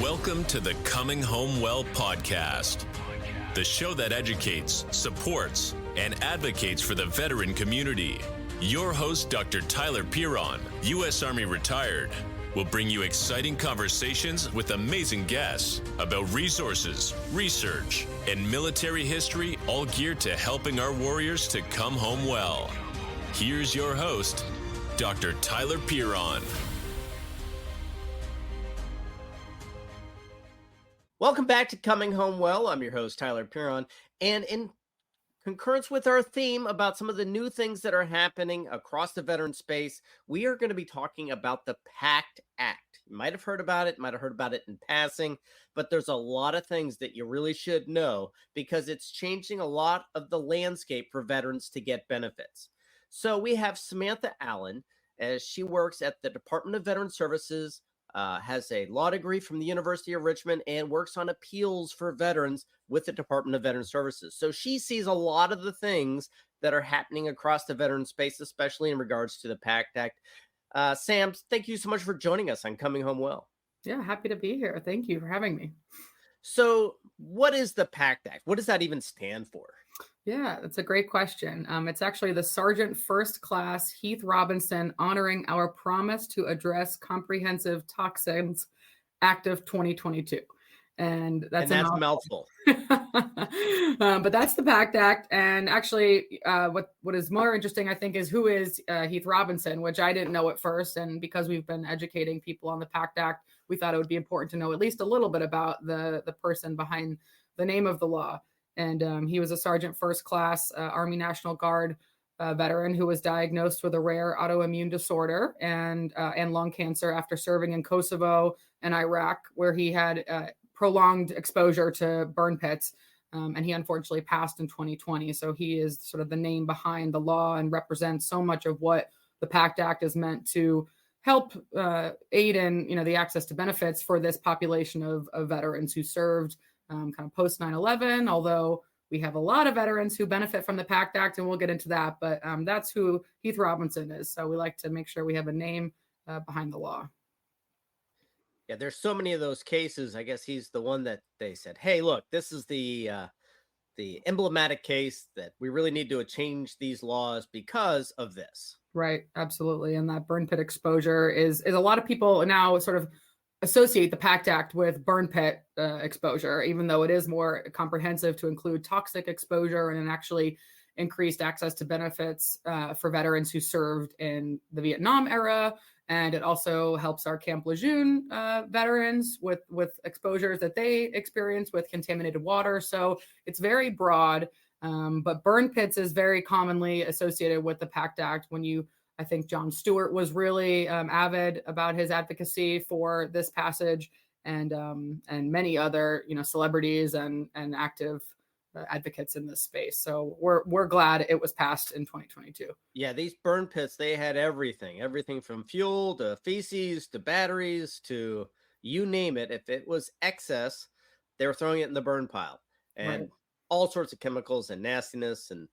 Welcome to the Coming Home Well podcast, the show that educates, supports, and advocates for the veteran community. Your host, Dr. Tyler Piron, U.S. Army retired, will bring you exciting conversations with amazing guests about resources, research, and military history, all geared to helping our warriors to come home well. Here's your host, Dr. Tyler Piron. Welcome back to Coming Home Well. I'm your host, Tyler Piron, and in concurrence with our theme about some of the new things that are happening across the veteran space, we are going to be talking about the PACT Act. You might have heard about it, in passing, but there's a lot of things that you really should know because it's changing a lot of the landscape for veterans to get benefits. So we have Samantha Allen, as she works at the Department of Veteran Services, has a law degree from the University of Richmond, and works on appeals for veterans with the Department of Veteran Services. So she sees a lot of the things that are happening across the veteran space, especially in regards to the PACT Act. Sam, thank you so much for joining us on Coming Home Well. Yeah, happy to be here. Thank you for having me. So what is the PACT Act? What does that even stand for? Yeah, that's a great question. It's actually the Sergeant First Class Heath Robinson honoring our promise to address comprehensive toxins Act of 2022. And that's a mouthful. But that's the PACT Act. And actually, what is more interesting, I think, is who is Heath Robinson, which I didn't know at first. And because we've been educating people on the PACT Act, we thought it would be important to know at least a little bit about the person behind the name of the law. And he was a Sergeant First Class Army National Guard veteran who was diagnosed with a rare autoimmune disorder and lung cancer after serving in Kosovo and Iraq, where he had prolonged exposure to burn pits. And he unfortunately passed in 2020. So he is sort of the name behind the law and represents so much of what the PACT Act is meant to help aid in, the access to benefits for this population of veterans who served kind of post 9/11, although we have a lot of veterans who benefit from the PACT Act, and we'll get into that. But that's who Heath Robinson is. So we like to make sure we have a name behind the law. Yeah, there's so many of those cases. I guess he's the one that they said, hey, look, this is the emblematic case that we really need to change these laws because of this. Right. Absolutely. And that burn pit exposure is a lot of people now sort of associate the PACT Act with burn pit exposure, even though it is more comprehensive to include toxic exposure and actually increased access to benefits for veterans who served in the Vietnam era. And it also helps our Camp Lejeune veterans with exposures that they experience with contaminated water. So it's very broad, but burn pits is very commonly associated with the PACT Act. I think John Stewart was really avid about his advocacy for this passage, and many other celebrities and active advocates in this space. So we're glad it was passed in 2022. Yeah, these burn pits, they had everything from fuel to feces to batteries to you name it. If it was excess, they were throwing it in the burn pile, and right. All sorts of chemicals and nastiness. And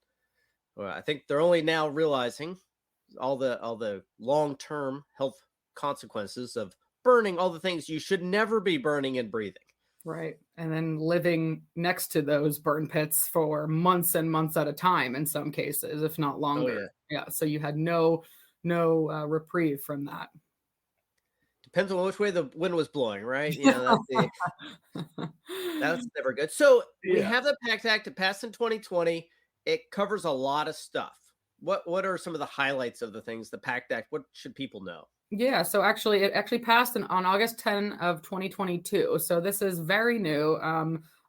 I think they're only now realizing all the long-term health consequences of burning all the things you should never be burning and breathing. Right. And then living next to those burn pits for months and months at a time in some cases, if not longer. Oh, yeah. So you had no reprieve from that. Depends on which way the wind was blowing, right? That's never good. So we have the PACT Act. It passed in 2020. It covers a lot of stuff. What are some of the highlights of the things, the PACT Act? What should people know? Yeah, so it actually passed on August 10 of 2022. So this is very new.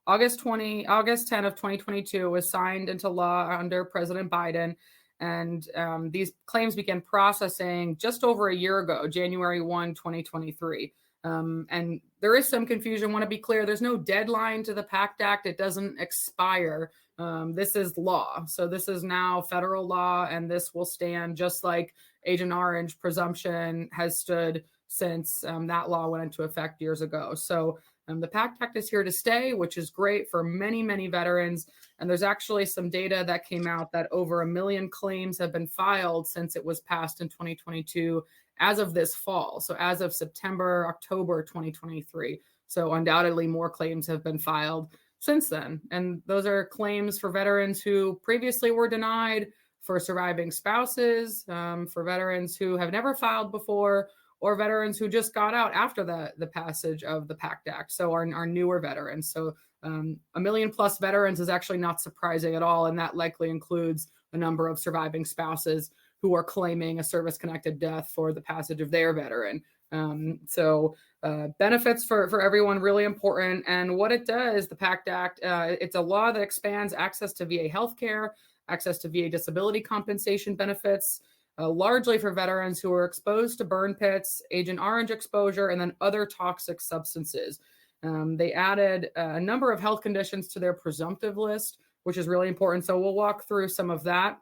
August 10 of 2022 was signed into law under President Biden. And these claims began processing just over a year ago, January 1, 2023. And there is some confusion. I want to be clear. There's no deadline to the PACT Act. It doesn't expire. This is law. So this is now federal law, and this will stand just like Agent Orange presumption has stood since that law went into effect years ago. So the PACT Act is here to stay, which is great for many, many veterans. And there's actually some data that came out that over 1 million claims have been filed since it was passed in 2022. as of this fall. So as of September, October 2023. So undoubtedly more claims have been filed since then. And those are claims for veterans who previously were denied, for surviving spouses, for veterans who have never filed before, or veterans who just got out after the passage of the PACT Act. So our newer veterans. So 1 million plus veterans is actually not surprising at all. And that likely includes a number of surviving spouses who are claiming a service-connected death for the passage of their veteran. Benefits for everyone, really important. And what it does, the PACT Act, it's a law that expands access to VA healthcare, access to VA disability compensation benefits, largely for veterans who are exposed to burn pits, Agent Orange exposure, and then other toxic substances. They added a number of health conditions to their presumptive list, which is really important. So we'll walk through some of that.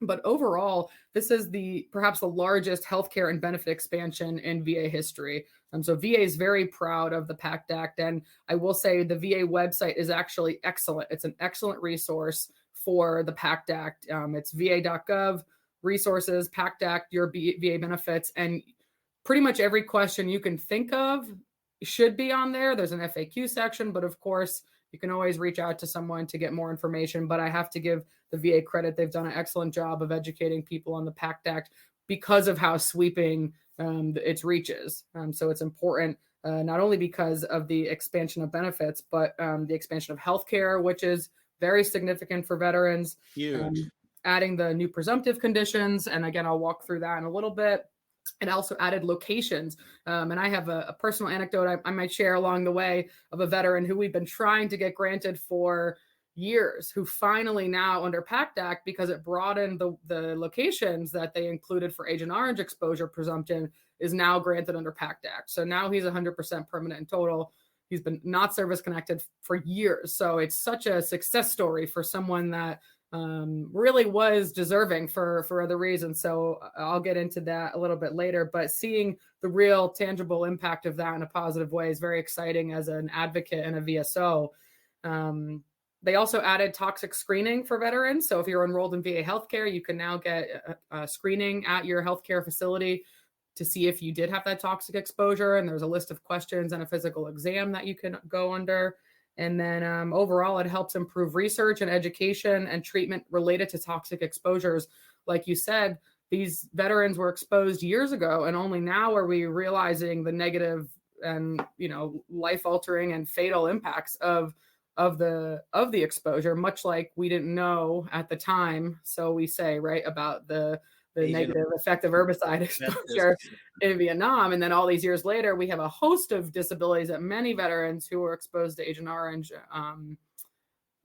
But overall, this is perhaps the largest healthcare and benefit expansion in VA history. So VA is very proud of the PACT Act. And I will say the VA website is actually excellent. It's an excellent resource for the PACT Act. It's va.gov, resources, PACT Act, your VA benefits, and pretty much every question you can think of should be on there. There's an FAQ section, but of course, you can always reach out to someone to get more information. But I have to give the VA credit. They've done an excellent job of educating people on the PACT Act because of how sweeping its reaches. So it's important, not only because of the expansion of benefits, but the expansion of healthcare, which is very significant for veterans. Huge. Adding the new presumptive conditions. And again, I'll walk through that in a little bit. It also added locations. And I have a personal anecdote I might share along the way of a veteran who we've been trying to get granted for years, who finally now under PACT Act, because it broadened the locations that they included for Agent Orange exposure presumption, is now granted under PACT Act. So now he's 100% permanent in total. He's been not service connected for years. So it's such a success story for someone that really was deserving for other reasons. So I'll get into that a little bit later, but seeing the real tangible impact of that in a positive way is very exciting as an advocate and a VSO. They also added toxic screening for veterans. So if you're enrolled in VA healthcare, you can now get a screening at your healthcare facility to see if you did have that toxic exposure. And there's a list of questions and a physical exam that you can go under. And then overall, it helps improve research and education and treatment related to toxic exposures. Like you said, these veterans were exposed years ago, and only now are we realizing the negative and, life-altering and fatal impacts of the exposure, much like we didn't know at the time. So we say, right, about the negative effect of herbicide exposure in Vietnam. And then all these years later, we have a host of disabilities that many veterans who were exposed to Agent Orange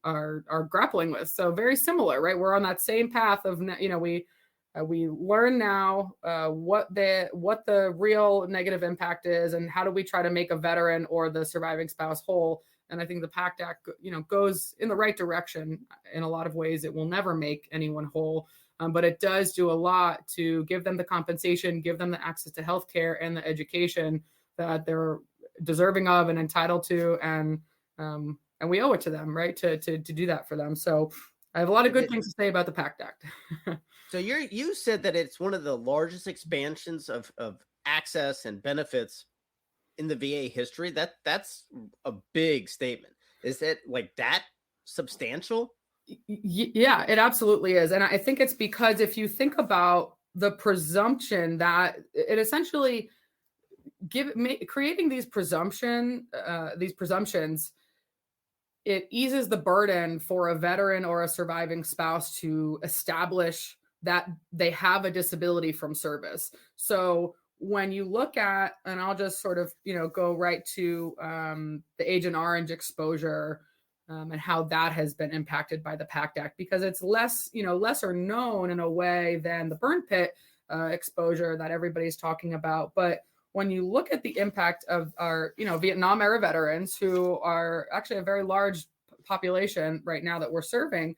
are grappling with. So very similar, right? We're on that same path of, we learn now what the real negative impact is, and how do we try to make a veteran or the surviving spouse whole. And I think the PACT Act, goes in the right direction. In a lot of ways, it will never make anyone whole. But it does do a lot to give them the compensation, give them the access to healthcare and the education that they're deserving of and entitled to, and we owe it to them, right, to do that for them. So I have a lot of good things to say about the PACT Act. So you said that it's one of the largest expansions of access and benefits in the VA history. That's a big statement. Is it like that substantial? Yeah, it absolutely is. And I think it's because if you think about the presumption that it essentially creating these presumptions, it eases the burden for a veteran or a surviving spouse to establish that they have a disability from service. So when you look at, and I'll just sort of, go right to the Agent Orange exposure, and how that has been impacted by the PACT Act, because it's lesser known in a way than the burn pit exposure that everybody's talking about. But when you look at the impact of our, Vietnam era veterans, who are actually a very large population right now that we're serving,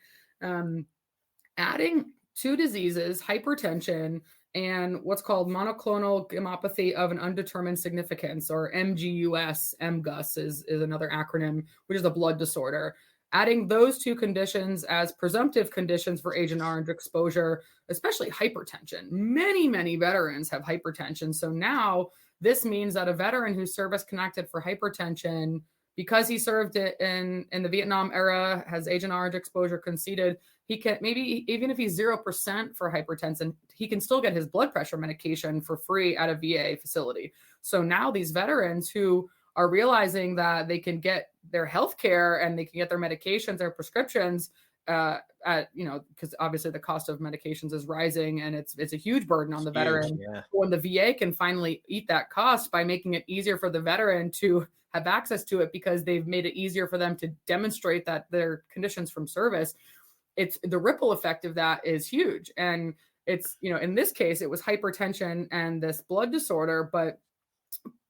adding two diseases, hypertension and what's called monoclonal gammopathy of an undetermined significance, or MGUS, MGUS is another acronym, which is a blood disorder. adding those two conditions as presumptive conditions for Agent Orange exposure, especially hypertension. Many, many veterans have hypertension. So now this means that a veteran who's service connected for hypertension, because he served in the Vietnam era, has Agent Orange exposure conceded, he can, maybe even if he's 0% for hypertension, he can still get his blood pressure medication for free at a VA facility. So now these veterans who are realizing that they can get their health care and they can get their medications, their prescriptions because obviously the cost of medications is rising and it's a huge burden on the veteran. Yeah. When the VA can finally eat that cost by making it easier for the veteran to have access to it because they've made it easier for them to demonstrate that their conditions from service, it's the ripple effect of that is huge. And it's, in this case, it was hypertension and this blood disorder, but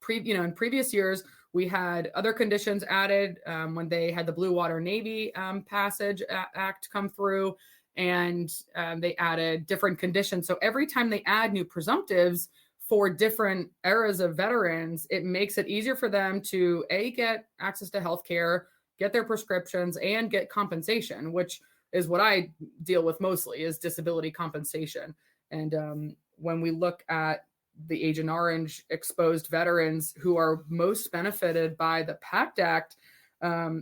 in previous years, we had other conditions added when they had the Blue Water Navy Passage Act come through, and they added different conditions. So every time they add new presumptives for different eras of veterans, it makes it easier for them to get access to healthcare, get their prescriptions, and get compensation, which is what I deal with mostly, is disability compensation. And when we look at the Agent Orange exposed veterans who are most benefited by the PACT Act,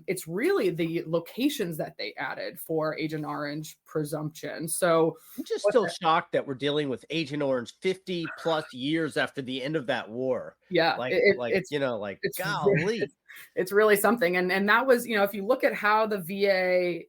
it's really the locations that they added for Agent Orange presumption. So I'm just still shocked that we're dealing with Agent Orange 50 plus years after the end of that war. Yeah, it's golly. It's really something. And that was, if you look at how the VA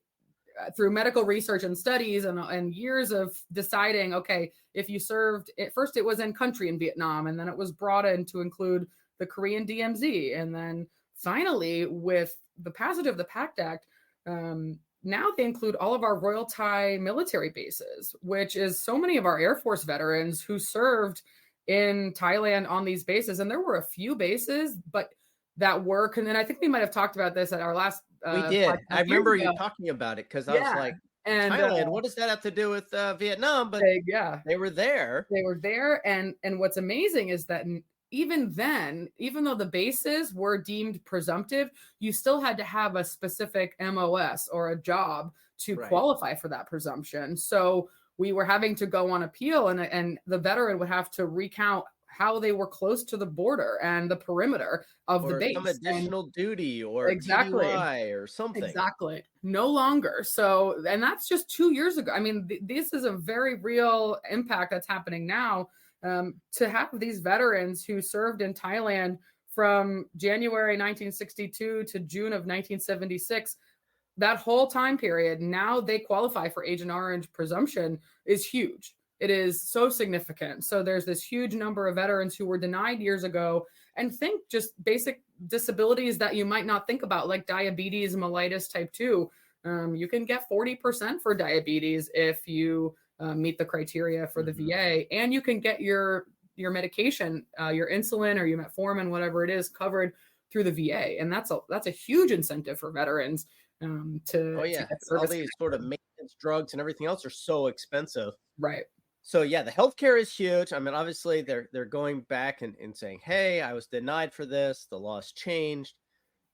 through medical research and studies and years of deciding, okay, if you served, at first it was in country in Vietnam, and then it was brought in to include the Korean DMZ. And then finally, with the passage of the PACT Act, now they include all of our Royal Thai military bases, which is so many of our Air Force veterans who served in Thailand on these bases. And there were a few bases, but that work. And then I think we might have talked about this at our last. We did. I remember you talking about it because I was like, and Thailand, what does that have to do with Vietnam? But they were there. They were there. And what's amazing is that even then, even though the bases were deemed presumptive, you still had to have a specific MOS or a job to qualify for that presumption. So we were having to go on appeal, and the veteran would have to recount how they were close to the border and the perimeter of the base. Some additional duty or TDY or something. Exactly. No longer. So, and that's just 2 years ago. I mean, this is a very real impact that's happening now. To have these veterans who served in Thailand from January 1962 to June of 1976, that whole time period, now they qualify for Agent Orange presumption is huge. It is so significant. So there's this huge number of veterans who were denied years ago, and think just basic disabilities that you might not think about, like diabetes, mellitus type 2. You can get 40% for diabetes if you meet the criteria for the VA, and you can get your medication, your insulin or your metformin, whatever it is, covered through the VA. And that's a huge incentive for veterans to get all these sort of maintenance drugs and everything else are so expensive. Right. So yeah, the healthcare is huge. I mean, obviously they're going back and saying, hey, I was denied for this. The law's changed.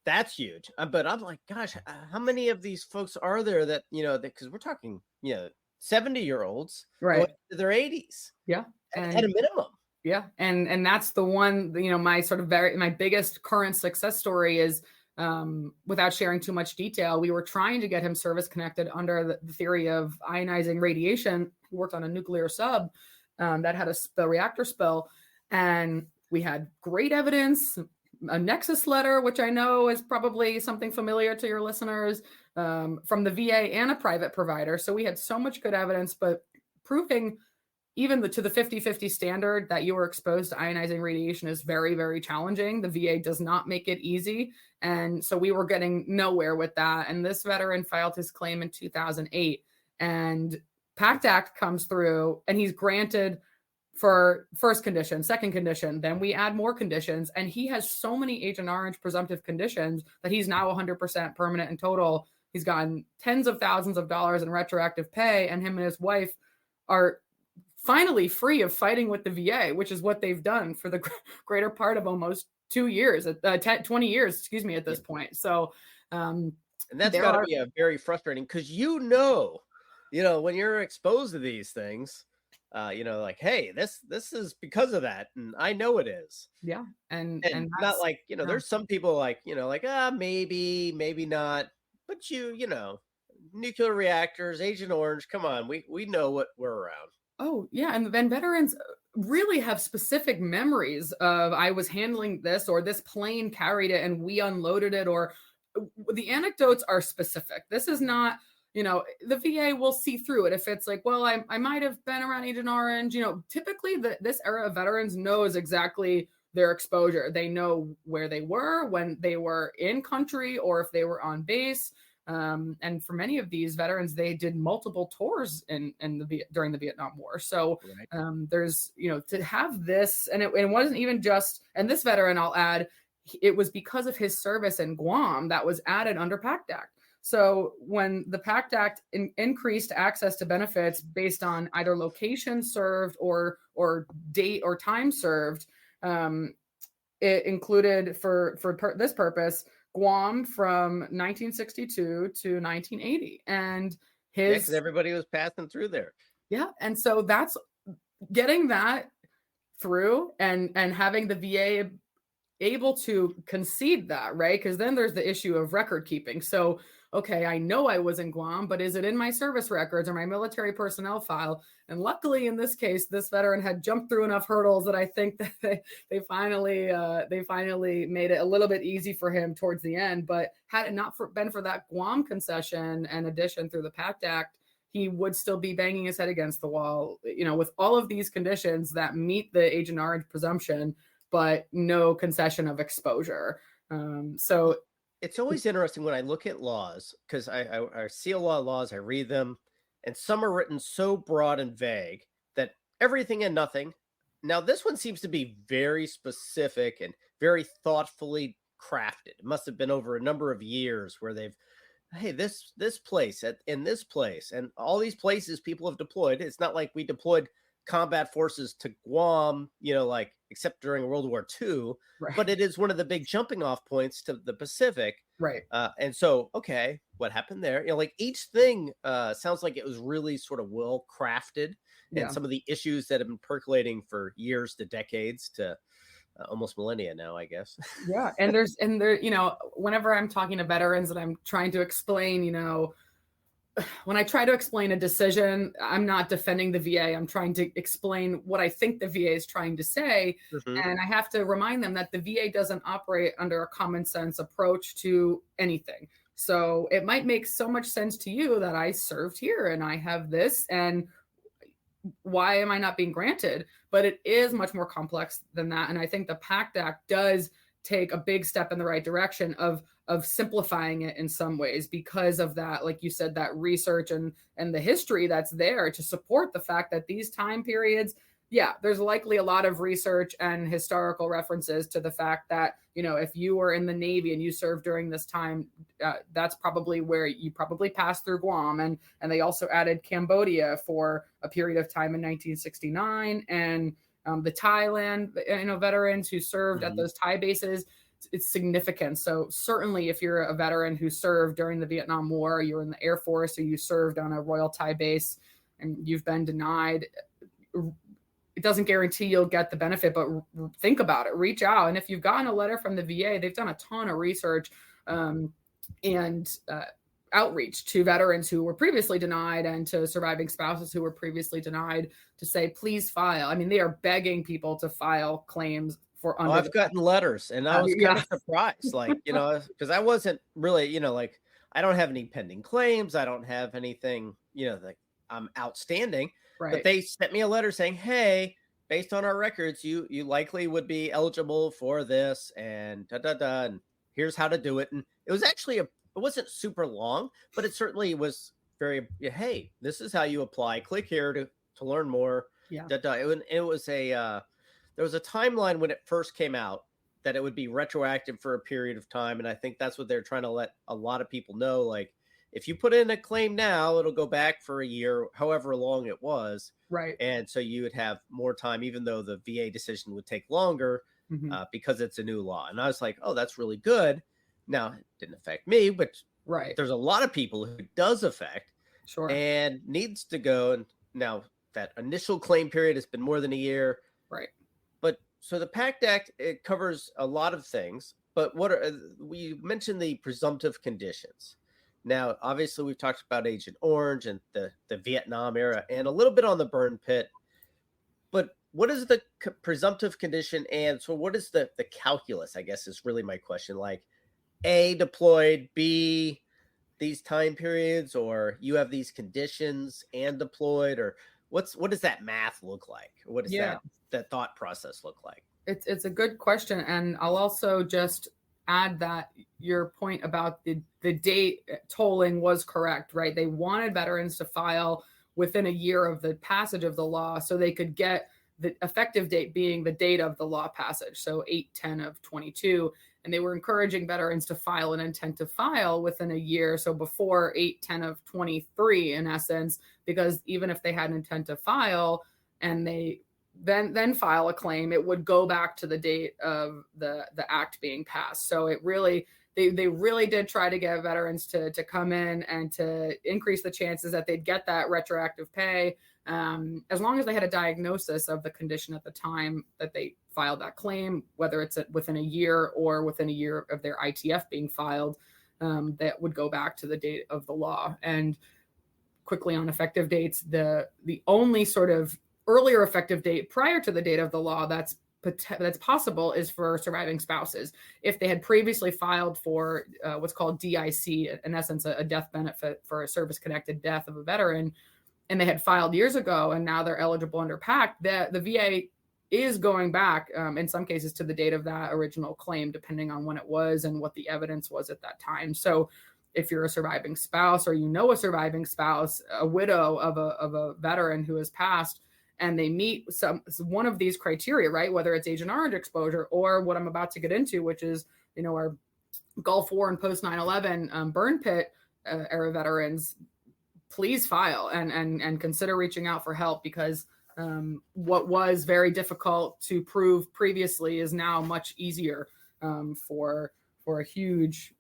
That's huge. But I'm like, gosh, how many of these folks are there that, because we're talking, 70-year-olds right to their 80s. Yeah. At a minimum. Yeah. And that's the one, my sort of my biggest current success story is, without sharing too much detail, we were trying to get him service connected under the theory of ionizing radiation. He worked on a nuclear sub that had a reactor spill, and we had great evidence, a nexus letter, which I know is probably something familiar to your listeners, from the VA and a private provider. So we had so much good evidence, but proving even to the 50-50 standard that you were exposed to ionizing radiation is very, very challenging. The VA does not make it easy. And so we were getting nowhere with that. And this veteran filed his claim in 2008. And PACT Act comes through, and he's granted for first condition, second condition. Then we add more conditions. And he has so many Agent Orange presumptive conditions that he's now 100% permanent in total. He's gotten tens of thousands of dollars in retroactive pay. And him and his wife are finally free of fighting with the VA, which is what they've done for the greater part of almost 2 years, 20 years, at this point. So And that's got to be a very frustrating, because when you're exposed to these things, like, hey, this is because of that, and I know it is. Yeah. And not like, yeah. there's some people like, maybe not, but nuclear reactors, Agent Orange, come on, we know what we're around. Oh, yeah. And then veterans really have specific memories of, I was handling this, or this plane carried it and we unloaded it, or the anecdotes are specific. This is not, the VA will see through it. If it's like, well, I might have been around Agent Orange, typically this era of veterans knows exactly their exposure. They know where they were when they were in country, or if they were on base. And for many of these veterans, they did multiple tours during the Vietnam War. So there's, to have this, and it wasn't even just, and this veteran, I'll add, it was because of his service in Guam that was added under PACT Act. So when the PACT Act increased access to benefits based on either location served or date or time served, it included for this purpose Guam from 1962 to 1980, and because everybody was passing through there. Yeah, and so that's getting that through, and having the VA able to concede that, right? Because then there's the issue of record keeping. So, okay, I know I was in Guam, but is it in my service records or my military personnel file? And luckily, in this case, this veteran had jumped through enough hurdles that I think that they finally made it a little bit easy for him towards the end. But had it not been for that Guam concession and addition through the PACT Act, he would still be banging his head against the wall, with all of these conditions that meet the Agent Orange presumption, but no concession of exposure. So it's always interesting when I look at laws, because I see a lot of laws, I read them, and some are written so broad and vague that everything and nothing. Now, this one seems to be very specific and very thoughtfully crafted. It must have been over a number of years where they've, hey, this place in this place, and all these places people have deployed. It's not like we deployed combat forces to Guam, except during World War II, right. But it is one of the big jumping off points to the Pacific. Right. And so, okay, what happened there? Each thing sounds like it was really sort of well crafted, and some of the issues that have been percolating for years to decades to almost millennia now, I guess. Yeah. And whenever I'm talking to veterans and I'm trying to explain, when I try to explain a decision, I'm not defending the VA. I'm trying to explain what I think the VA is trying to say. Mm-hmm. And I have to remind them that the VA doesn't operate under a common sense approach to anything. So it might make so much sense to you that I served here and I have this, and why am I not being granted? But it is much more complex than that. And I think the PACT Act does take a big step in the right direction of simplifying it in some ways, because of that, like you said, that research and the history that's there to support the fact that these time periods, there's likely a lot of research and historical references to the fact that, if you were in the Navy and you served during this time, that's probably where you probably passed through Guam. And they also added Cambodia for a period of time in 1969, and the Thailand, veterans who served at those Thai bases. It's significant. So certainly if you're a veteran who served during the Vietnam War, you're in the Air Force, or you served on a Royal Thai base and you've been denied, it doesn't guarantee you'll get the benefit, but think about it, reach out. And if you've gotten a letter from the VA, they've done a ton of research and outreach to veterans who were previously denied and to surviving spouses who were previously denied to say, please file. I mean, they are begging people to file claims for under. I've gotten letters, and I was kind of surprised, because I wasn't really, I don't have any pending claims. I don't have anything, that I'm outstanding. Right. But they sent me a letter saying, hey, based on our records, you likely would be eligible for this, and and here's how to do it. And it was actually it wasn't super long, but it certainly was very, hey, this is how you apply. Click here to learn more. Yeah. It was there was a timeline when it first came out that it would be retroactive for a period of time. And I think that's what they're trying to let a lot of people know. Like, if you put in a claim now, it'll go back for a year, however long it was. Right. And so you would have more time, even though the VA decision would take longer because it's a new law. And I was like, oh, that's really good. Now, it didn't affect me, but Right. There's a lot of people who it does affect Sure. and needs to go. And now that initial claim period has been more than a year. Right. But so the PACT Act, it covers a lot of things. But we mentioned the presumptive conditions. Now, obviously, we've talked about Agent Orange and the Vietnam era and a little bit on the burn pit. But what is the presumptive condition? And so what is the calculus, I guess, is really my question. Like A, deployed, B, these time periods, or you have these conditions and deployed, or what does that math look like? What does that thought process look like? It's a good question. And I'll also just add that your point about the date tolling was correct, right? They wanted veterans to file within a year of the passage of the law so they could get the effective date being the date of the law passage. So 8/10 of 22. And they were encouraging veterans to file an intent to file within a year. So before 8/10 of 23, in essence, because even if they had an intent to file and they then file a claim, it would go back to the date of the act being passed. So it really, they really did try to get veterans to come in and to increase the chances that they'd get that retroactive pay, as long as they had a diagnosis of the condition at the time that they filed that claim, whether it's within a year or within a year of their ITF being filed, that would go back to the date of the law. And quickly on effective dates, the only sort of earlier effective date prior to the date of the law that's possible is for surviving spouses. If they had previously filed for what's called DIC, in essence, a death benefit for a service-connected death of a veteran, and they had filed years ago and now they're eligible under PACT, the VA is going back in some cases to the date of that original claim, depending on when it was and what the evidence was at that time. So if you're a surviving spouse or a surviving spouse, a widow of a veteran who has passed, and they meet one of these criteria, right? Whether it's Agent Orange exposure or what I'm about to get into, which is, our Gulf War and post 9/11 burn pit era veterans, please file and consider reaching out for help, because what was very difficult to prove previously is now much easier for a huge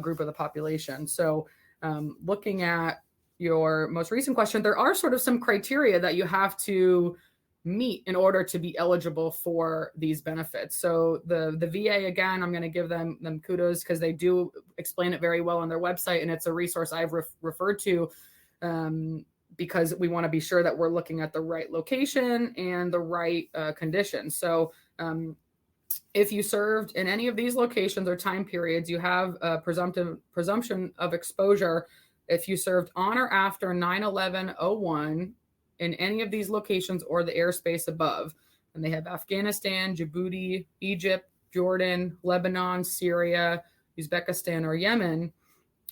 group of the population. So looking at your most recent question, there are sort of some criteria that you have to meet in order to be eligible for these benefits. So the VA, again, I'm going to give them kudos because they do explain it very well on their website, and it's a resource I've referred to because we want to be sure that we're looking at the right location and the right conditions. So if you served in any of these locations or time periods, you have a presumption of exposure if you served on or after 9/11/01 in any of these locations or the airspace above. And they have Afghanistan, Djibouti, Egypt, Jordan, Lebanon, Syria, Uzbekistan, or Yemen.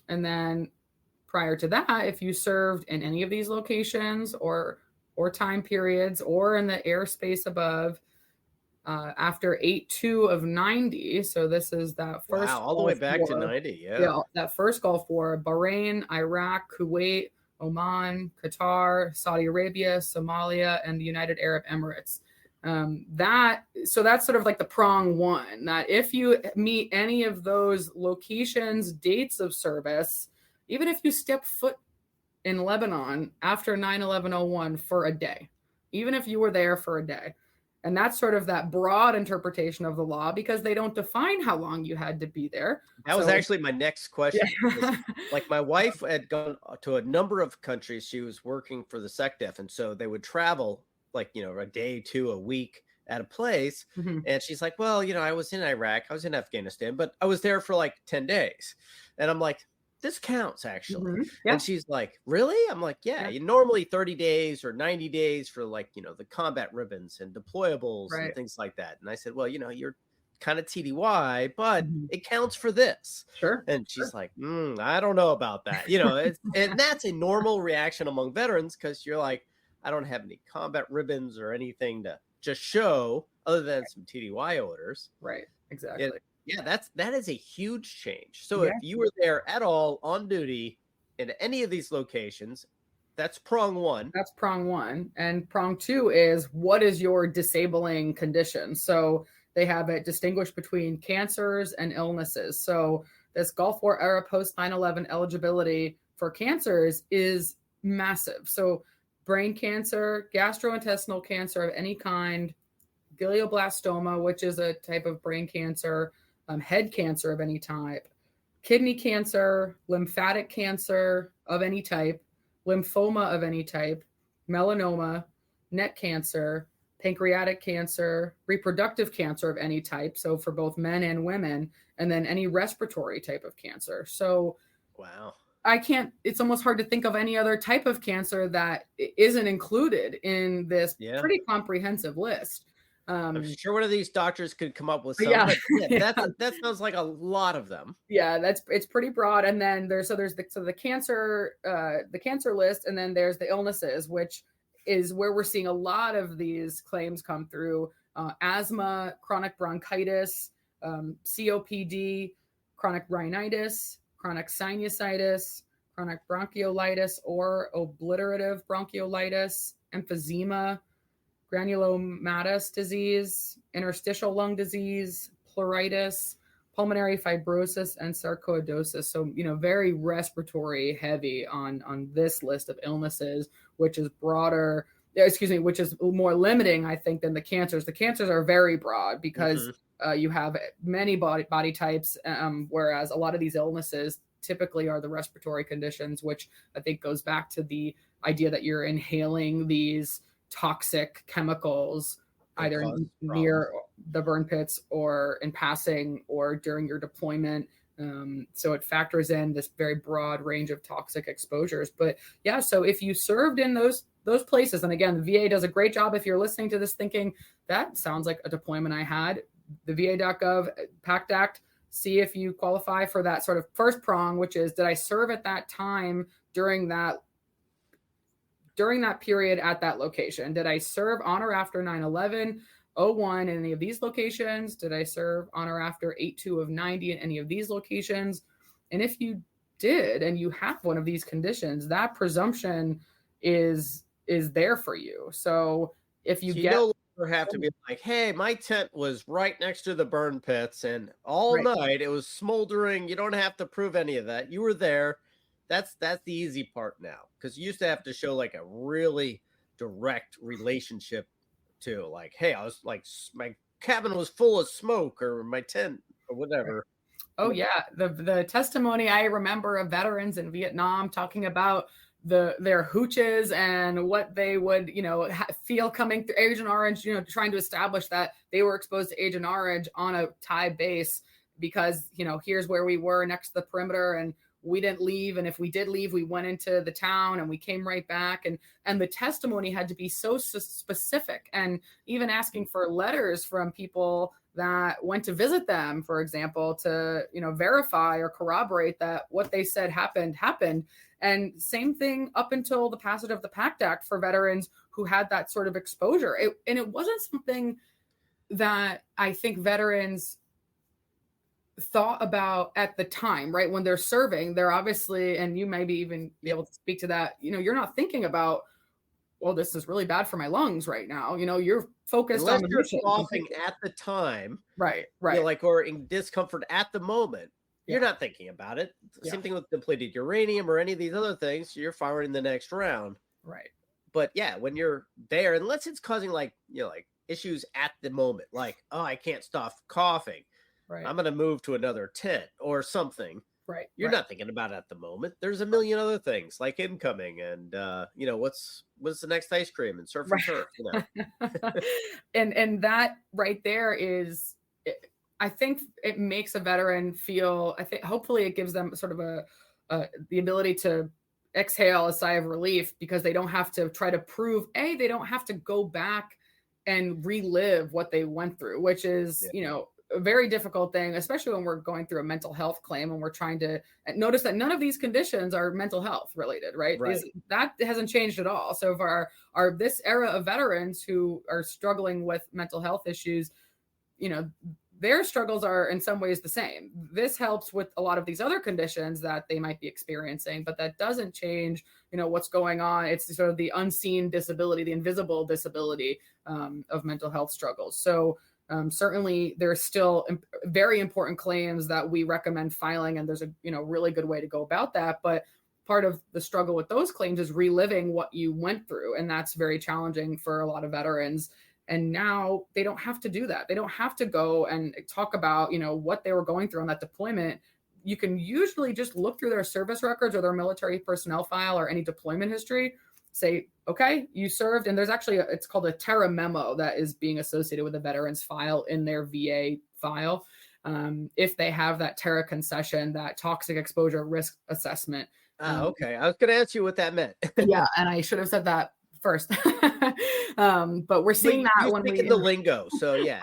And then prior to that, if you served in any of these locations or time periods or in the airspace above after 8/2 of 90. So this is that first. Wow, all the way back to 90. Yeah, that first Gulf War, Bahrain, Iraq, Kuwait, Oman, Qatar, Saudi Arabia, Somalia, and the United Arab Emirates. So that's sort of like the prong one, that if you meet any of those locations, dates of service, even if you step foot in Lebanon after 9/11/01 for a day, even if you were there for a day. And that's sort of that broad interpretation of the law, because they don't define how long you had to be there. That was actually my next question. Yeah. Like, my wife had gone to a number of countries. She was working for the SecDef. And so they would travel like, a day, 2, a week at a place. Mm-hmm. And she's like, well, I was in Iraq, I was in Afghanistan, but I was there for like 10 days. And I'm like, this counts, actually. Mm-hmm. Yeah. And she's like, really? I'm like, yeah. Normally 30 days or 90 days for like, the combat ribbons and deployables and things like that. And I said, well, you're kind of TDY, but it counts for this. Sure. And she's like, I don't know about that. And that's a normal reaction among veterans, because you're like, I don't have any combat ribbons or anything to just show other than some TDY orders. Right. Exactly. That is a huge change. So if you were there at all on duty in any of these locations, that's prong one. That's prong one. And prong two is, what is your disabling condition? So they have it distinguished between cancers and illnesses. So this Gulf War era post 9/11 eligibility for cancers is massive. So brain cancer, gastrointestinal cancer of any kind, glioblastoma, which is a type of brain cancer, head cancer of any type, kidney cancer, lymphatic cancer of any type, lymphoma of any type, melanoma, neck cancer, pancreatic cancer, reproductive cancer of any type, so for both men and women, and then any respiratory type of cancer. So wow. It's almost hard to think of any other type of cancer that isn't included in this pretty comprehensive list. I'm sure one of these doctors could come up with some, but that sounds like a lot of them. Yeah, it's pretty broad. And then there's the cancer list, and then there's the illnesses, which is where we're seeing a lot of these claims come through: asthma, chronic bronchitis, COPD, chronic rhinitis, chronic sinusitis, chronic bronchiolitis or obliterative bronchiolitis, emphysema, granulomatous disease, interstitial lung disease, pleuritis, pulmonary fibrosis, and sarcoidosis. So, very respiratory heavy on this list of illnesses, which is broader, which is more limiting, I think, than the cancers. The cancers are very broad because you have many body types, whereas a lot of these illnesses typically are the respiratory conditions, which I think goes back to the idea that you're inhaling these toxic chemicals either near the burn pits or in passing or during your deployment. So it factors in this very broad range of toxic exposures. But yeah, so if you served in those places, and again, the VA does a great job. If you're listening to this thinking that sounds like a deployment I had, the va.gov PACT Act, see if you qualify for that sort of first prong, which is, did I serve at that time during that period at that location? Did I serve on or after 9/11/01 in any of these locations? Did I serve on or after 8/2 of 90 in any of these locations? And if you did, and you have one of these conditions, that presumption is there for you. So if you have to be like, hey, my tent was right next to the burn pits, and all night it was smoldering. You don't have to prove any of that. You were there. That's the easy part now, because you used to have to show like a really direct relationship to, like, hey, I was like, my cabin was full of smoke, or my tent or whatever. Oh yeah, the testimony I remember of veterans in Vietnam talking about their hooches and what they would feel coming through Agent Orange, trying to establish that they were exposed to Agent Orange on a Thai base because here's where we were next to the perimeter, and we didn't leave, and if we did leave, we went into the town and we came right back, and the testimony had to be so specific, and even asking for letters from people that went to visit them, for example, to verify or corroborate that what they said happened. And same thing up until the passage of the PACT Act for veterans who had that sort of exposure. And it wasn't something that I think veterans thought about at the time, right? When they're serving, they're obviously, and you maybe even be able to speak to that, you're not thinking about, well, this is really bad for my lungs right now. You're focused on the mission. Coughing at the time. Right. Or in discomfort at the moment. You're not thinking about it. Same thing with depleted uranium or any of these other things. You're firing the next round. Right. But yeah, when you're there, unless it's causing like issues at the moment, like, oh, I can't stop coughing. Right. I'm going to move to another tent or something. Right. You're not thinking about it at the moment. There's a million other things like incoming and, what's the next ice cream and surf and turf, and that right there is, I think it makes a veteran feel, hopefully it gives them sort of the ability to exhale a sigh of relief, because they don't have to try to prove, they don't have to go back and relive what they went through, which is, a very difficult thing, especially when we're going through a mental health claim and we're trying to notice that none of these conditions are mental health related, right? That hasn't changed at all. So for our this era of veterans who are struggling with mental health issues, their struggles are in some ways the same. This helps with a lot of these other conditions that they might be experiencing, but that doesn't change, what's going on. It's sort of the unseen disability, the invisible disability of mental health struggles. So Certainly, there's still very important claims that we recommend filing, and there's a really good way to go about that. But part of the struggle with those claims is reliving what you went through, and that's very challenging for a lot of veterans. And now they don't have to do that. They don't have to go and talk about what they were going through on that deployment. You can usually just look through their service records or their military personnel file or any deployment history, say, okay, you served. And there's actually, it's called a Terra memo that is being associated with the veteran's file in their VA file. If they have that Terra concession, that toxic exposure risk assessment. Okay. I was going to ask you what that meant. Yeah. And I should have said that first. But we're seeing that when we the lingo. So yeah,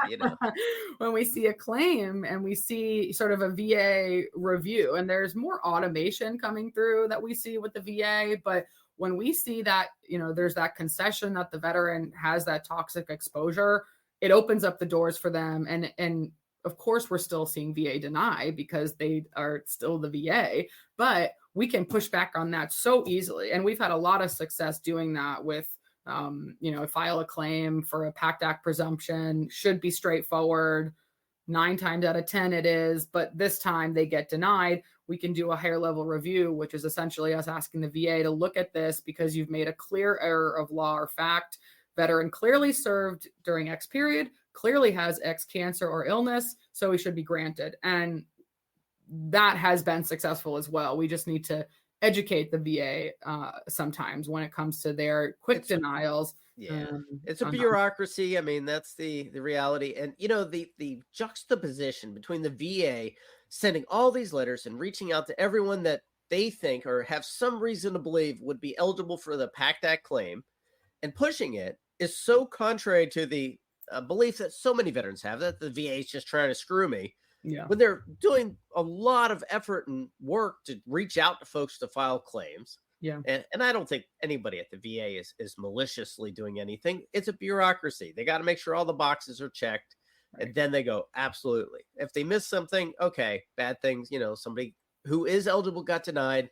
when we see a claim and we see sort of a VA review, and there's more automation coming through that we see with the VA, but when we see that, there's that concession that the veteran has that toxic exposure, it opens up the doors for them. And of course, we're still seeing VA deny because they are still the VA, but we can push back on that so easily. And we've had a lot of success doing that with, file a claim for a PACT Act presumption, should be straightforward. 9 times out of 10 it is, but this time they get denied. We can do a higher level review, which is essentially us asking the VA to look at this because you've made a clear error of law or fact. Veteran clearly served during X period, clearly has X cancer or illness, so he should be granted. And that has been successful as well. We just need to educate the VA sometimes when it comes to their quick denials. Yeah, it's a bureaucracy. I mean, that's the reality. And, the juxtaposition between the VA sending all these letters and reaching out to everyone that they think or have some reason to believe would be eligible for the PACT Act claim and pushing it is so contrary to the belief that so many veterans have that the VA is just trying to screw me. Yeah. When they're doing a lot of effort and work to reach out to folks to file claims. Yeah. And I don't think anybody at the VA is maliciously doing anything. It's a bureaucracy. They got to make sure all the boxes are checked. Right. And then they go, absolutely. If they miss something, okay, bad things, somebody who is eligible got denied.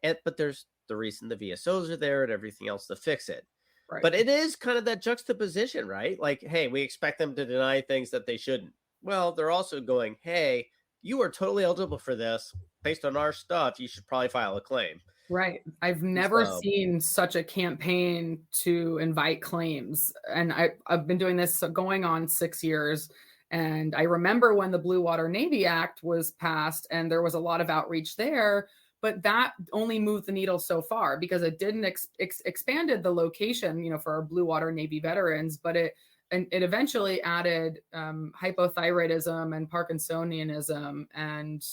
But there's the reason the VSOs are there and everything else to fix it. Right. But it is kind of that juxtaposition, right? Like, hey, we expect them to deny things that they shouldn't. Well, they're also going, hey, you are totally eligible for this. Based on our stuff, you should probably file a claim. Right. I've never seen such a campaign to invite claims. And I've been doing this going on 6 years. And I remember when the Blue Water Navy Act was passed and there was a lot of outreach there, but that only moved the needle so far because it didn't expanded the location, for our Blue Water Navy veterans, but it eventually added hypothyroidism and Parkinsonianism and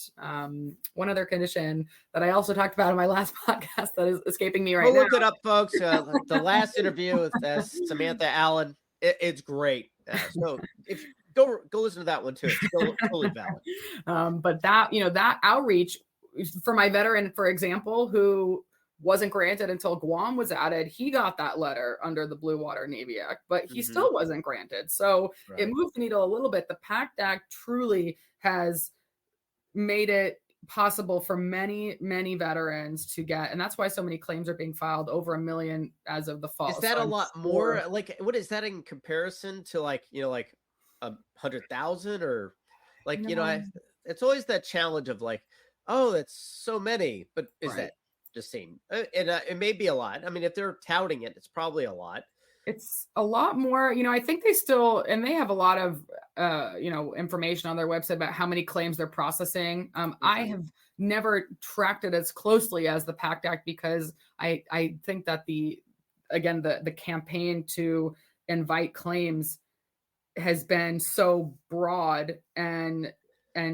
one other condition that I also talked about in my last podcast that is escaping me right now. Look it up, folks. The last interview with Samantha Allen, it's great. So if go listen to that one too. It's still totally valid. But that that outreach for my veteran, for example, who wasn't granted until Guam was added. He got that letter under the Blue Water Navy Act, but he still wasn't granted. So It moved the needle a little bit. The PACT Act truly has made it possible for many, many veterans to get, and that's why so many claims are being filed, over 1 million as of the fall. Is that a lot more? Like, what is that in comparison to like 100,000 or like, it's always that challenge of like, oh, that's so many, but is that just seem and it may be a lot. I mean, if they're touting it, it's probably a lot. It's a lot more. I think they still, and they have a lot of information on their website about how many claims they're processing. I have never tracked it as closely as the PACT Act because I think that the campaign to invite claims has been so broad and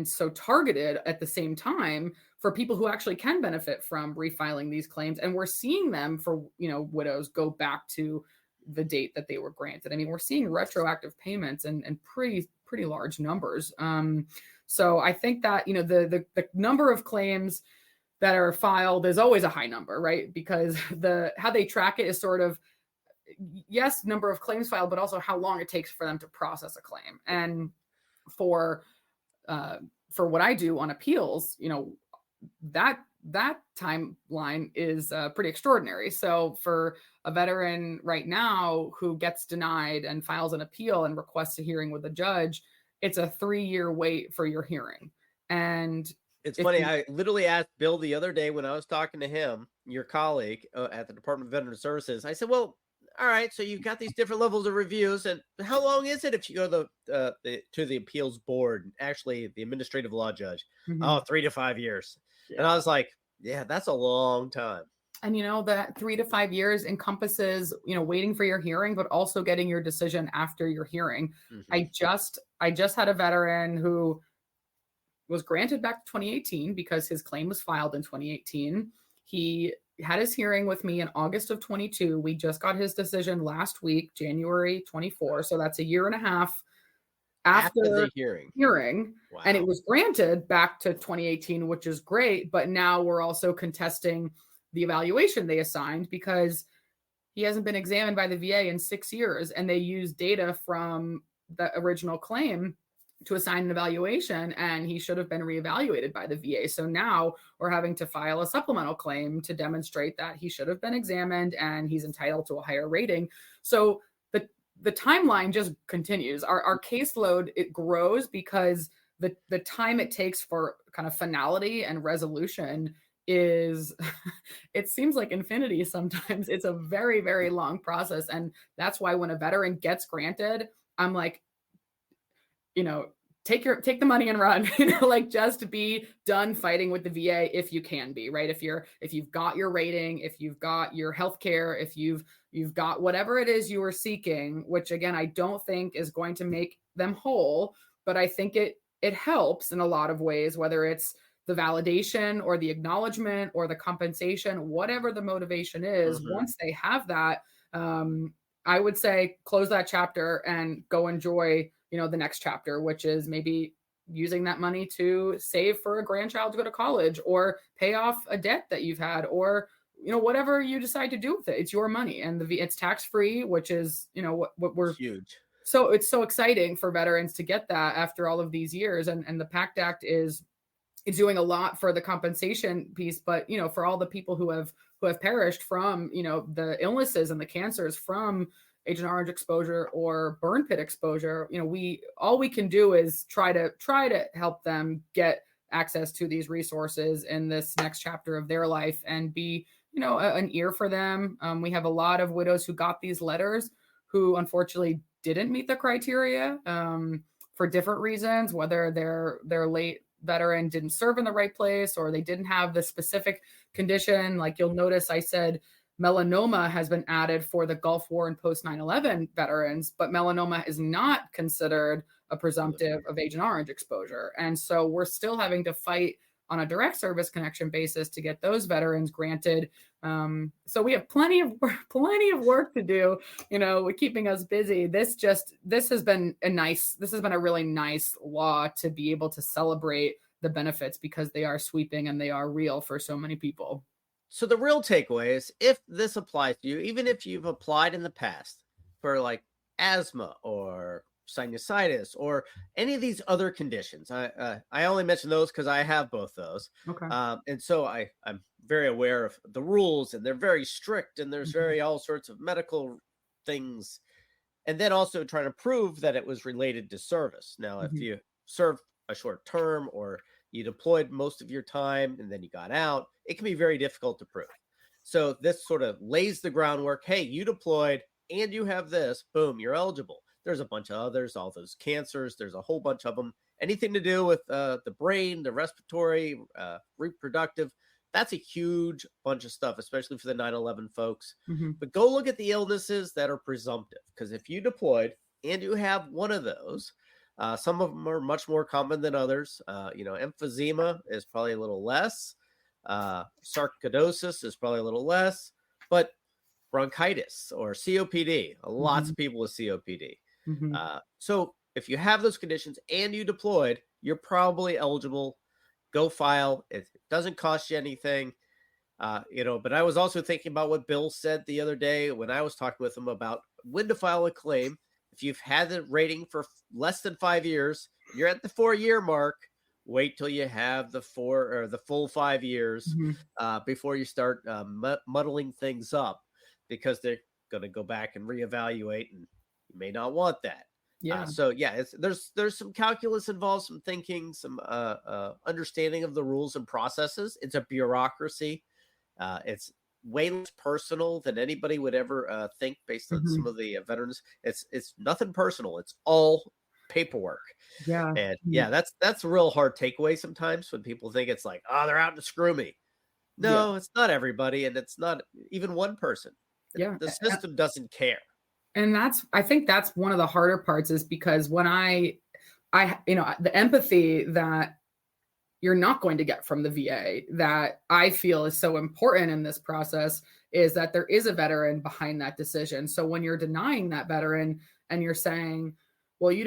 so targeted at the same time for people who actually can benefit from refiling these claims. And we're seeing them for, widows go back to the date that they were granted. I mean, we're seeing retroactive payments and pretty large numbers. So I think that, the number of claims that are filed is always a high number, right? Because how they track it is sort of, yes, number of claims filed, but also how long it takes for them to process a claim. And for what I do on appeals, that that timeline is pretty extraordinary. So for a veteran right now who gets denied and files an appeal and requests a hearing with a judge, it's a 3-year wait for your hearing. And it's funny. I literally asked Bill the other day when I was talking to him, your colleague at the Department of Veteran Services. I said, well, all right, so you've got these different levels of reviews, and how long is it if you go to the appeals board, actually the administrative law judge? Mhm. Oh, 3 to 5 years. Yeah. And I was like, yeah, that's a long time. And that 3 to 5 years encompasses, waiting for your hearing, but also getting your decision after your hearing. Mm-hmm. I just had a veteran who was granted back to 2018 because his claim was filed in 2018. He had his hearing with me in August of 22. We just got his decision last week, January 24. So that's a year and a half after the hearing. Wow. And it was granted back to 2018, which is great. But now we're also contesting the evaluation they assigned because he hasn't been examined by the VA in 6 years. And they use data from the original claim to assign an evaluation, and he should have been reevaluated by the VA. So now we're having to file a supplemental claim to demonstrate that he should have been examined and he's entitled to a higher rating. So the timeline just continues. Our caseload, it grows because the time it takes for kind of finality and resolution is, it seems like infinity sometimes. It's a very, very long process. And that's why when a veteran gets granted, I'm like, take the money and run, just be done fighting with the VA if you can be, right? If you've got your rating, if you've got your healthcare, if you've got whatever it is you are seeking, which again, I don't think is going to make them whole, but I think it helps in a lot of ways, whether it's the validation or the acknowledgement or the compensation, whatever the motivation is. Mm-hmm. Once they have that, I would say close that chapter and go enjoy the next chapter, which is maybe using that money to save for a grandchild to go to college or pay off a debt that you've had, or, whatever you decide to do with it. It's your money, and it's tax-free, which is, what we're huge. So it's so exciting for veterans to get that after all of these years. And the PACT Act it's doing a lot for the compensation piece, but, for all the people who have perished from, the illnesses and the cancers from Agent Orange exposure or burn pit exposure, all we can do is try to help them get access to these resources in this next chapter of their life and be, an ear for them. We have a lot of widows who got these letters who unfortunately didn't meet the criteria for different reasons, whether their late veteran didn't serve in the right place or they didn't have the specific condition. Like you'll notice I said melanoma has been added for the Gulf War and post 9/11 veterans, but melanoma is not considered a presumptive of Agent Orange exposure. And so we're still having to fight on a direct service connection basis to get those veterans granted. So we have plenty of work to do, keeping us busy. This has been a really nice law to be able to celebrate the benefits because they are sweeping and they are real for so many people. So the real takeaway is, if this applies to you, even if you've applied in the past for like asthma or sinusitis or any of these other conditions, I only mention those because I have both those. Okay. And so I'm very aware of the rules, and they're very strict, and there's very all sorts of medical things. And then also trying to prove that it was related to service. Now, if you serve a short term or you deployed most of your time and then you got out, it can be very difficult to prove. So this sort of lays the groundwork. Hey, you deployed and you have this, boom, you're eligible. There's a bunch of others, all those cancers. There's a whole bunch of them. Anything to do with the brain, the respiratory, reproductive, that's a huge bunch of stuff, especially for the 9/11 folks. But go look at the illnesses that are presumptive, because if you deployed and you have one of those, some of them are much more common than others. Emphysema is probably a little less. Sarcoidosis is probably a little less. But bronchitis or COPD, lots of people with COPD. So if you have those conditions and you deployed, you're probably eligible. Go file. It doesn't cost you anything. But I was also thinking about what Bill said the other day when I was talking with him about when to file a claim. If you've had the rating for less than 5 years, you're at the 4-year mark, wait till you have the full 5 years before you start muddling things up, because they're going to go back and reevaluate, and you may not want that. Yeah. So yeah, there's some calculus involved, some thinking, some understanding of the rules and processes. It's a bureaucracy. It's way less personal than anybody would ever think, based on some of the veterans. It's nothing personal. It's all paperwork. Yeah. And yeah, that's a real hard takeaway sometimes, when people think it's like, oh, they're out to screw me. No, it's not everybody, and it's not even one person. Yeah. The system doesn't care. And I think that's one of the harder parts, is because when I the empathy that you're not going to get from the VA, that I feel is so important in this process, is that there is a veteran behind that decision. So when you're denying that veteran and you're saying, well,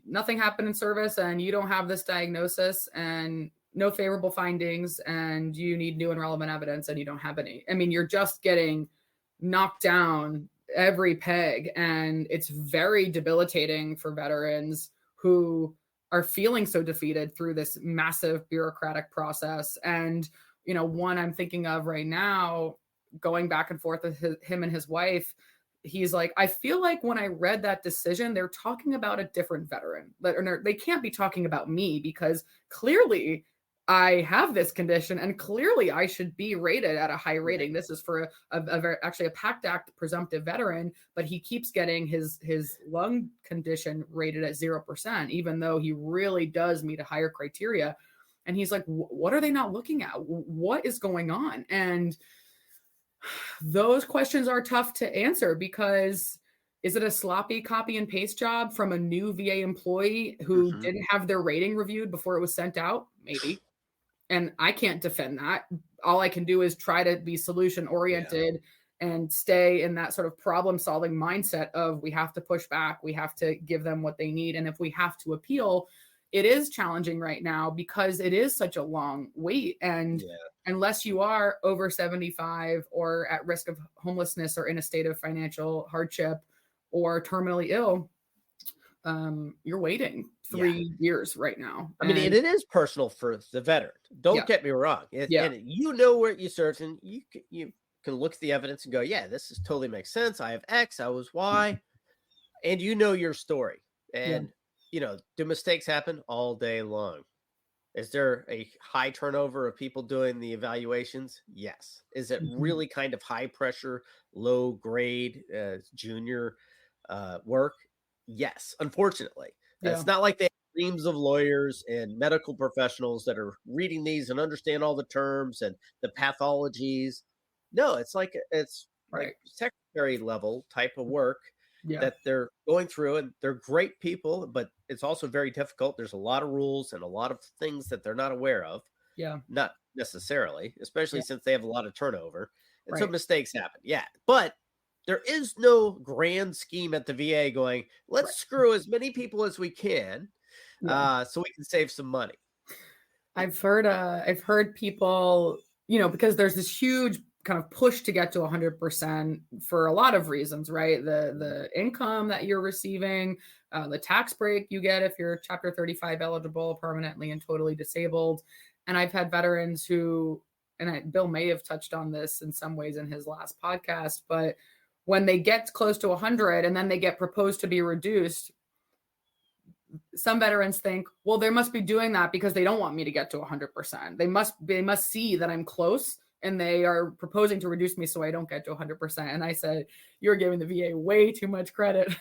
nothing happened in service, and you don't have this diagnosis, and no favorable findings, and you need new and relevant evidence, and you don't have any. I mean, you're just getting knocked down every peg, and it's very debilitating for veterans who are feeling so defeated through this massive bureaucratic process. And one I'm thinking of right now, going back and forth with him and his wife, he's like, I feel like when I read that decision, they're talking about a different veteran. They can't be talking about me, because clearly I have this condition, and clearly I should be rated at a high rating. This is for actually a PACT Act presumptive veteran, but he keeps getting his lung condition rated at 0%, even though he really does meet a higher criteria. And he's like, what are they not looking at? What is going on? And those questions are tough to answer, because is it a sloppy copy and paste job from a new VA employee who didn't have their rating reviewed before it was sent out? Maybe. And I can't defend that. All I can do is try to be solution oriented and stay in that sort of problem solving mindset of, we have to push back. We have to give them what they need. And if we have to appeal, it is challenging right now, because it is such a long wait. And unless you are over 75 or at risk of homelessness or in a state of financial hardship or terminally ill, you're waiting 3 years right now. I mean, it is personal for the veteran. Don't get me wrong. And where you served, and you can look at the evidence and go, yeah, this totally makes sense. I have X, I was Y, and your story. And do mistakes happen? All day long. Is there a high turnover of people doing the evaluations? Yes. Is it really kind of high pressure, low grade junior work? Yes, unfortunately. It's not like they have teams of lawyers and medical professionals that are reading these and understand all the terms and the pathologies. No, it's like secretary level type of work that they're going through, and they're great people, but it's also very difficult. There's a lot of rules and a lot of things that they're not aware of. Yeah. Not necessarily, especially since they have a lot of turnover. And so mistakes happen. Yeah. But there is no grand scheme at the VA going, let's screw as many people as we can so we can save some money. I've heard people, because there's this huge kind of push to get to 100% for a lot of reasons, right? The income that you're receiving, the tax break you get if you're Chapter 35 eligible, permanently and totally disabled. And I've had veterans who, Bill may have touched on this in some ways in his last podcast, but when they get close to 100 and then they get proposed to be reduced, some veterans think, well, they must be doing that because they don't want me to get to 100%. They must see that I'm close, and they are proposing to reduce me so I don't get to 100%. And I said, you're giving the VA way too much credit.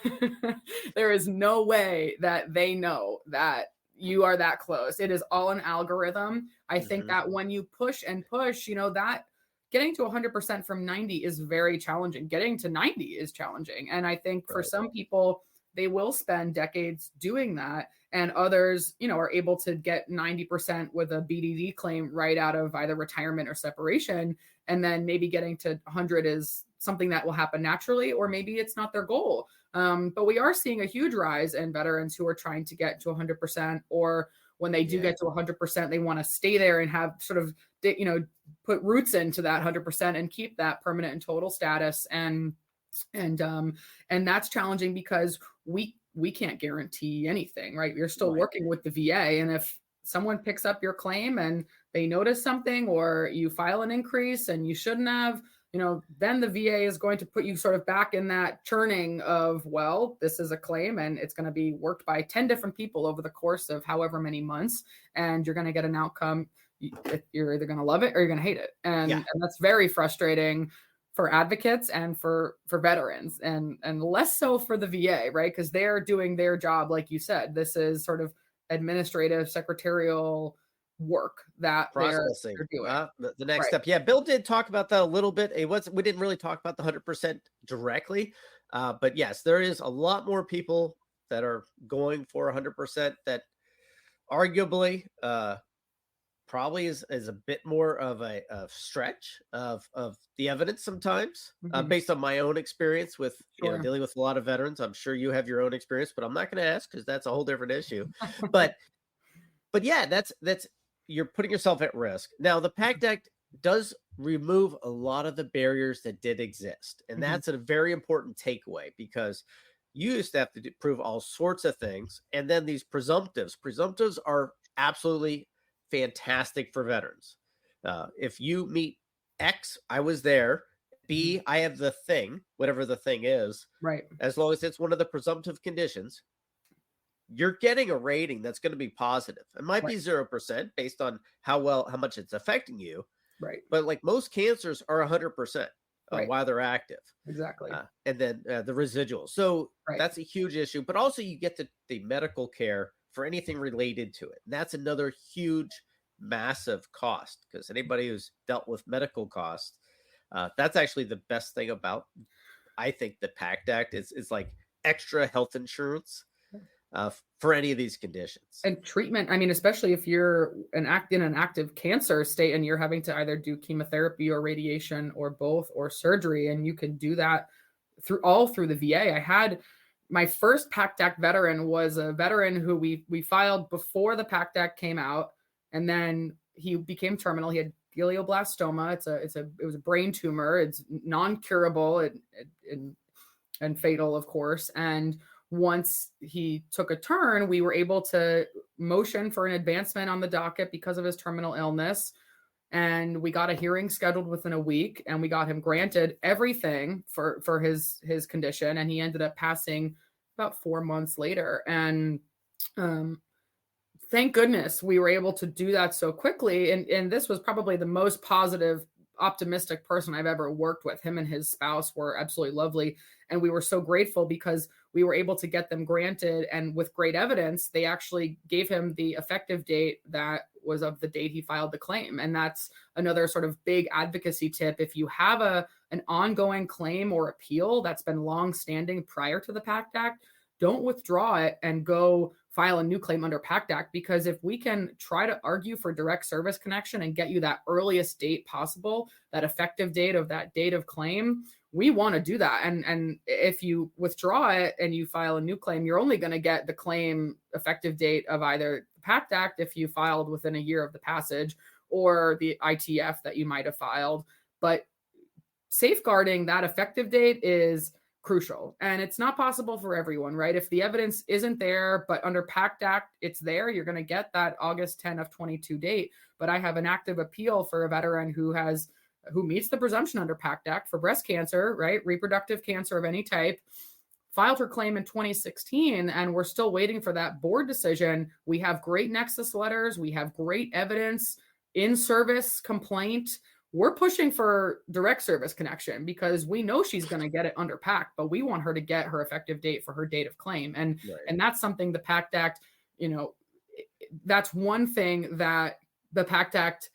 There is no way that they know that you are that close. It is all an algorithm. I think that when you push and push, that getting to 100% from 90 is very challenging. Getting to 90 is challenging. And I think for some people, they will spend decades doing that. And others, are able to get 90% with a BDD claim right out of either retirement or separation. And then maybe getting to 100 is something that will happen naturally, or maybe it's not their goal. But we are seeing a huge rise in veterans who are trying to get to 100%, or when they do get to 100%, they want to stay there and have sort of, put roots into that 100% and keep that permanent and total status. And that's challenging because we can't guarantee anything, right? You're still working with the VA. And if someone picks up your claim and they notice something, or you file an increase and you shouldn't have, then the VA is going to put you sort of back in that churning of, well, this is a claim and it's going to be worked by 10 different people over the course of however many months. And you're going to get an outcome. You're either going to love it or you're going to hate it. And that's very frustrating for advocates and for veterans, and less so for the VA, right? Because they're doing their job. Like you said, this is sort of administrative secretarial work that they're doing. The next step. Yeah, Bill did talk about that a little bit. We didn't really talk about the 100% directly, but yes, there is a lot more people that are going for 100% that arguably probably is a bit more of a stretch of the evidence sometimes, based on my own experience with dealing with a lot of veterans. I'm sure you have your own experience, but I'm not going to ask because that's a whole different issue. But yeah, that's you're putting yourself at risk. Now, the PACT Act does remove a lot of the barriers that did exist, and that's a very important takeaway, because you used to have to prove all sorts of things, and then these presumptives are absolutely fantastic for veterans. If you meet X, I was there. B, I have the thing, whatever the thing is. Right. As long as it's one of the presumptive conditions, you're getting a rating that's going to be positive. It might be 0% based on how much it's affecting you. Right. But like most cancers are 100% while they're active. Exactly. And then the residual. So that's a huge issue. But also you get the medical care for anything related to it. And that's another huge, massive cost, because anybody who's dealt with medical costs, that's actually the best thing about, I think, the PACT Act is like extra health insurance for any of these conditions. And treatment, I mean, especially if you're in an active cancer state and you're having to either do chemotherapy or radiation or both or surgery, and you can do that through the VA. I had my first PACT Act veteran was a veteran who we filed before the PACT Act came out, and then he became terminal. He had glioblastoma. It was a brain tumor. It's non-curable and fatal, of course. And once he took a turn, we were able to motion for an advancement on the docket because of his terminal illness. And we got a hearing scheduled within a week, and we got him granted everything for his condition. And he ended up passing about 4 months later. And thank goodness we were able to do that so quickly. And this was probably the most positive, optimistic person I've ever worked with. Him and his spouse were absolutely lovely. And we were so grateful because we were able to get them granted. And with great evidence, they actually gave him the effective date that was of the date he filed the claim. And that's another sort of big advocacy tip. If you have an ongoing claim or appeal that's been long-standing prior to the PACT Act, don't withdraw it and go file a new claim under PACT Act, because if we can try to argue for direct service connection and get you that earliest date possible, that effective date of that date of claim, we want to do that. And if you withdraw it and you file a new claim, you're only going to get the claim effective date of either the PACT Act if you filed within a year of the passage, or the ITF that you might have filed. But safeguarding that effective date is crucial. And it's not possible for everyone, right? If the evidence isn't there, but under PACT Act, it's there, you're going to get that August 10 of 22 date. But I have an active appeal for a veteran who meets the presumption under PACT Act for breast cancer, right? Reproductive cancer of any type, filed her claim in 2016, and we're still waiting for that board decision. We have great nexus letters. We have great evidence, in-service complaint. We're pushing for direct service connection because we know she's going to get it under PACT, but we want her to get her effective date for her date of claim. And that's something the PACT Act, that's one thing that the PACT Act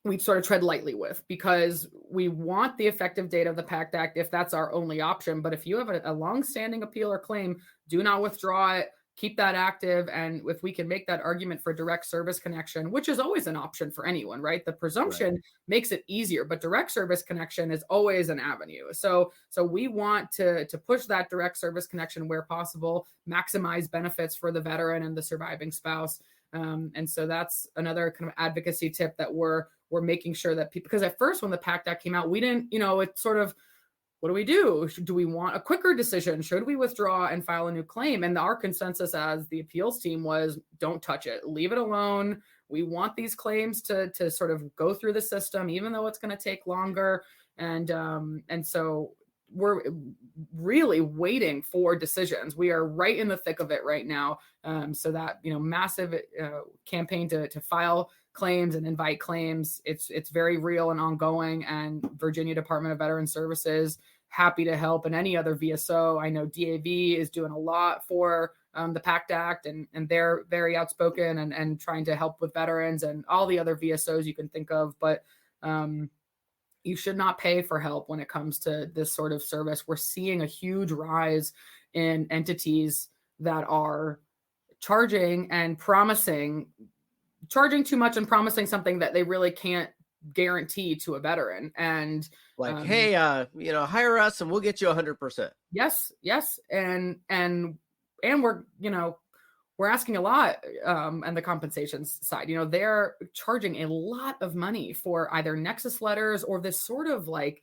we sort of tread lightly with, because we want the effective date of the PACT Act if that's our only option. But if you have a long-standing appeal or claim, do not withdraw it. Keep that active. And if we can make that argument for direct service connection, which is always an option for anyone, right? The presumption makes it easier, but direct service connection is always an avenue. So we want to push that direct service connection where possible, maximize benefits for the veteran and the surviving spouse. And so that's another kind of advocacy tip that we're making sure that people, because at first when the PACT Act came out, we didn't, it sort of what do we do? Do we want a quicker decision? Should we withdraw and file a new claim? And our consensus as the appeals team was, don't touch it, leave it alone. We want these claims to sort of go through the system, even though it's going to take longer. And so we're really waiting for decisions. We are right in the thick of it right now. So that, massive campaign to file claims and invite claims, it's very real and ongoing. And Virginia Department of Veterans Services, happy to help, and any other VSO. I know DAV is doing a lot for the PACT Act, and they're very outspoken and trying to help with veterans, and all the other VSOs you can think of. But you should not pay for help when it comes to this sort of service. We're seeing a huge rise in entities that are charging too much and promising something that they really can't guarantee to a veteran. And like, hey, hire us and we'll get you 100%. Yes. And we're asking a lot on the compensations side. They're charging a lot of money for either nexus letters or this sort of like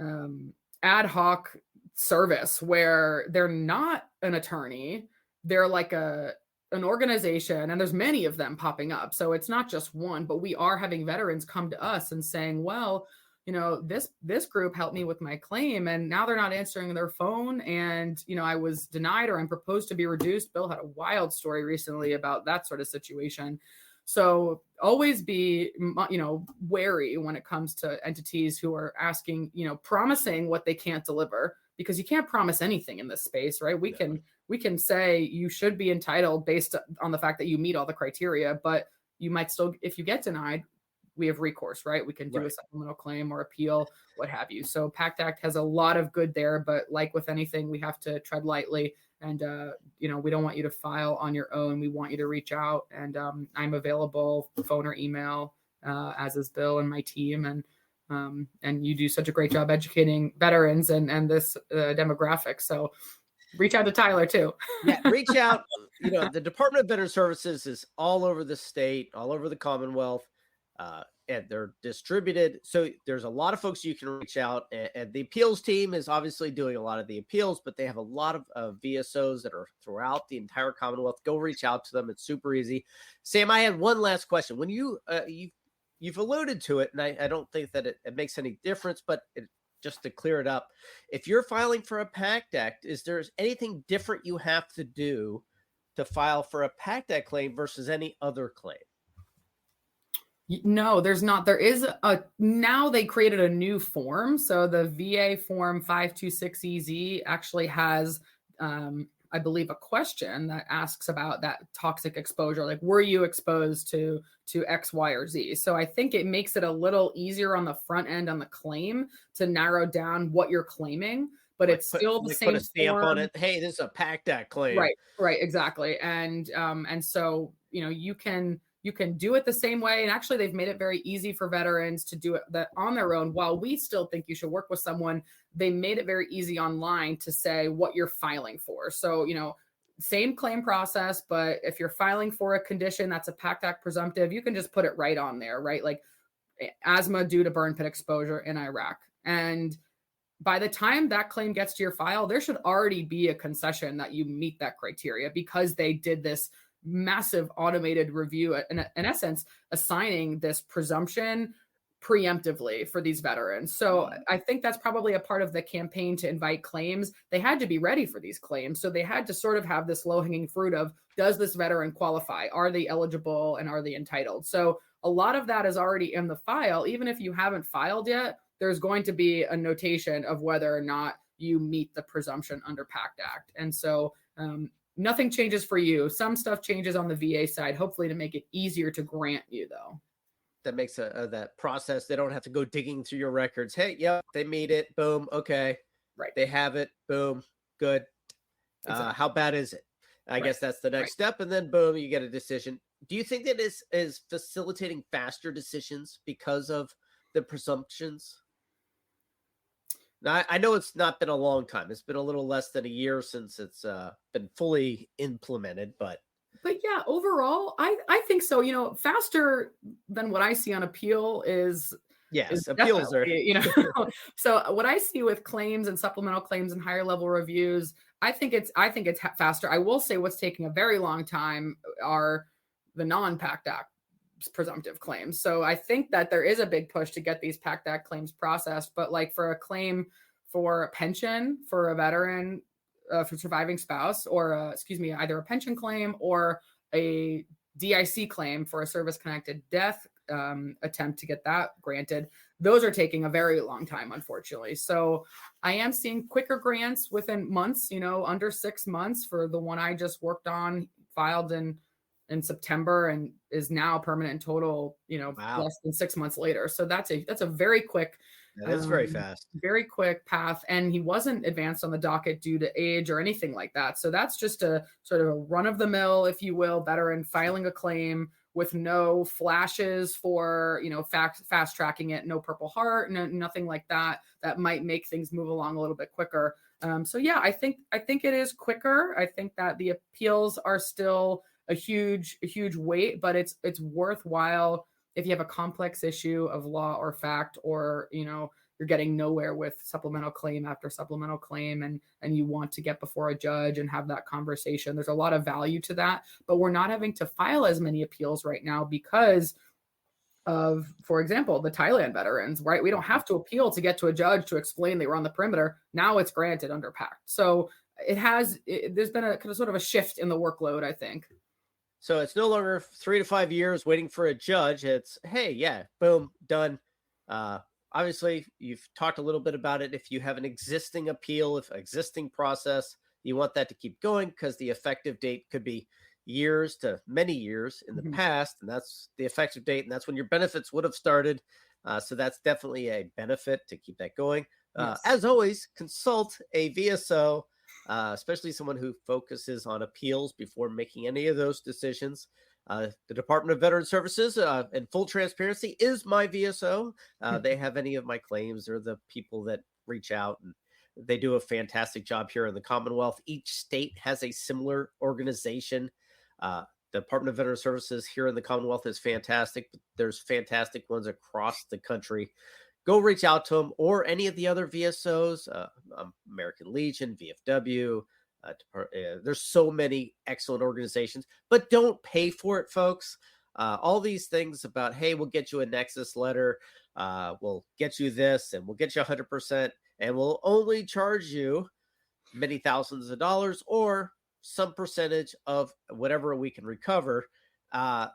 ad hoc service where they're not an attorney. They're like an organization, and there's many of them popping up. So it's not just one, but we are having veterans come to us and saying, well, this group helped me with my claim, and now they're not answering their phone. And, I was denied, or I'm proposed to be reduced. Bill had a wild story recently about that sort of situation. So always be, wary when it comes to entities who are asking, promising what they can't deliver, because you can't promise anything in this space, right? We can say you should be entitled based on the fact that you meet all the criteria, but you might still, if you get denied, we have recourse, right? We can do a supplemental claim or appeal, what have you. So PACT Act has a lot of good there, but like with anything, we have to tread lightly. And, we don't want you to file on your own. We want you to reach out, and I'm available, phone or email, as is Bill and my team. And you do such a great job educating veterans and this demographic. So reach out to Tyler too. Yeah, reach out. The Department of Veterans Services is all over the state, all over the Commonwealth. And they're distributed. So there's a lot of folks you can reach out, and the appeals team is obviously doing a lot of the appeals, but they have a lot of VSOs that are throughout the entire Commonwealth. Go reach out to them. It's super easy. Sam, I had one last question. When you've alluded to it, and I don't think that it makes any difference, but just to clear it up, if you're filing for a PACT Act, is there anything different you have to do to file for a PACT Act claim versus any other claim? No, there's not. There is now they created a new form. So the VA form 526EZ actually has, I believe, a question that asks about that toxic exposure. Like, were you exposed to X, Y, or Z? So I think it makes it a little easier on the front end on the claim to narrow down what you're claiming, but it's still the same. Put a stamp form on it. Hey, this is a PACT Act claim. Right, exactly. And so, you can do it the same way. And actually, they've made it very easy for veterans to do it on their own. While we still think you should work with someone, they made it very easy online to say what you're filing for. So, same claim process, but if you're filing for a condition that's a PACT Act presumptive, you can just put it right on there, right? Like asthma due to burn pit exposure in Iraq. And by the time that claim gets to your file, there should already be a concession that you meet that criteria, because they did this massive automated review, in essence, assigning this presumption preemptively for these veterans. So I think that's probably a part of the campaign to invite claims. They had to be ready for these claims. So they had to sort of have this low-hanging fruit of, does this veteran qualify? Are they eligible and are they entitled? So a lot of that is already in the file. Even if you haven't filed yet, there's going to be a notation of whether or not you meet the presumption under PACT Act. And so nothing changes for you. Some stuff changes on the VA side, hopefully to make it easier to grant you, though. That makes that process. They don't have to go digging through your records. Hey, yep, they meet it. Boom. Okay. Right. They have it. Boom. Good. Exactly. How bad is it? I guess that's the next step. And then boom, you get a decision. Do you think that is facilitating faster decisions because of the presumptions? Now, I know it's not been a long time. It's been a little less than a year since it's been fully implemented, but yeah, overall, I think so. Faster than what I see on appeal is Yes, appeals are, So what I see with claims and supplemental claims and higher level reviews, I think it's faster. I will say what's taking a very long time are the non-PACT Act presumptive claims. So I think that there is a big push to get these PACT Act claims processed, but like for a claim for a pension for a veteran, for surviving spouse, or either a pension claim or a DIC claim for a service-connected death attempt to get that granted, those are taking a very long time, unfortunately. So I am seeing quicker grants within months, under 6 months for the one I just worked on, filed in September and is now permanent in total, wow, less than 6 months later. So that's a very quick, that is very fast, very quick path. And he wasn't advanced on the docket due to age or anything like that. So that's just a sort of a run of the mill, if you will, veteran filing a claim with no flashes for, fast tracking it, no Purple Heart, nothing like that might make things move along a little bit quicker. So yeah, I think it is quicker. I think that the appeals are still a huge weight, but it's worthwhile if you have a complex issue of law or fact, or you're getting nowhere with supplemental claim after supplemental claim, and you want to get before a judge and have that conversation. There's a lot of value to that, but we're not having to file as many appeals right now because of, for example, the Thailand veterans, right? We don't have to appeal to get to a judge to explain they were on the perimeter. Now it's granted under PACT. So there's been a kind of sort of a shift in the workload, I think. So it's no longer 3 to 5 years waiting for a judge. It's, hey, yeah, boom, done. Obviously, you've talked a little bit about it. If you have an existing appeal, if existing process, you want that to keep going because the effective date could be years to many years in the past, and that's the effective date, and that's when your benefits would have started. So that's definitely a benefit to keep that going. Yes. As always, consult a VSO, especially someone who focuses on appeals before making any of those decisions. The Department of Veteran Services, in full transparency, is my VSO. They have any of my claims. They're the people that reach out, and they do a fantastic job here in the Commonwealth. Each state has a similar organization. The Department of Veteran Services here in the Commonwealth is fantastic, but there's fantastic ones across the country. Go reach out to them or any of the other VSOs, American Legion, VFW. There's so many excellent organizations, but don't pay for it, folks. All these things about, hey, we'll get you a Nexus letter, we'll get you this, and we'll get you 100%, and we'll only charge you many thousands of dollars or some percentage of whatever we can recover. That's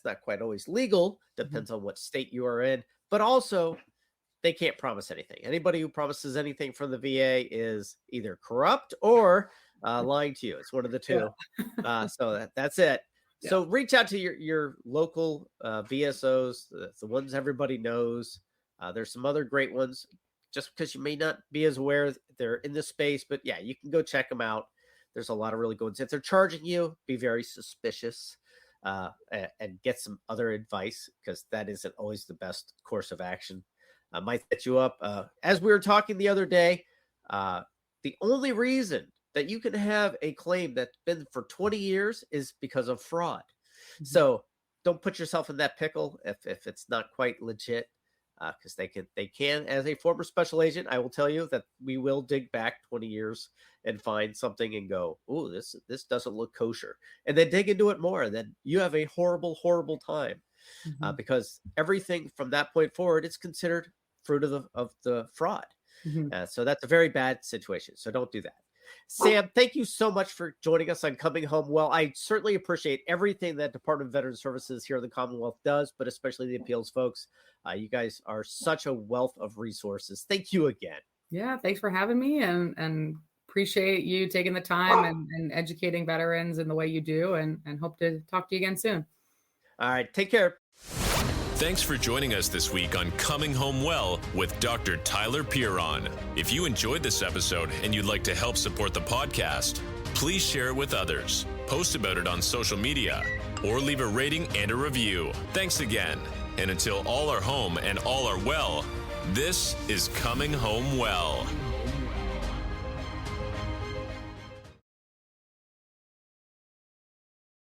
not quite always legal, depends on what state you are in, but also they can't promise anything. Anybody who promises anything from the VA is either corrupt or lying to you. It's one of the two. So that's it. Yeah. So reach out to your local VSOs, the ones everybody knows. There's some other great ones, just because you may not be as aware they're in this space, but yeah, you can go check them out. There's a lot of really good ones. If they're charging you, be very suspicious. And get some other advice, because that isn't always the best course of action. Might set you up. As we were talking the other day, the only reason that you can have a claim that's been for 20 years is because of fraud. So don't put yourself in that pickle if it's not quite legit, because they can. As a former special agent, I will tell you that we will dig back 20 years and find something and go, oh, this doesn't look kosher, and then dig into it more, and then you have a horrible time, because everything from that point forward is considered fruit of the fraud. So that's a very bad situation. So don't do that. Sam, thank you so much for joining us on Coming Home Well. I certainly appreciate everything that Department of Veteran Services here in the Commonwealth does, but especially the appeals folks. You guys are such a wealth of resources. Thank you again. Yeah, thanks for having me, and appreciate you taking the time and educating veterans in the way you do, and hope to talk to you again soon. All right, take care. Thanks for joining us this week on Coming Home Well with Dr. Tyler Piron. If you enjoyed this episode and you'd like to help support the podcast, please share it with others, post about it on social media, or leave a rating and a review. Thanks again. And until all are home and all are well, this is Coming Home Well.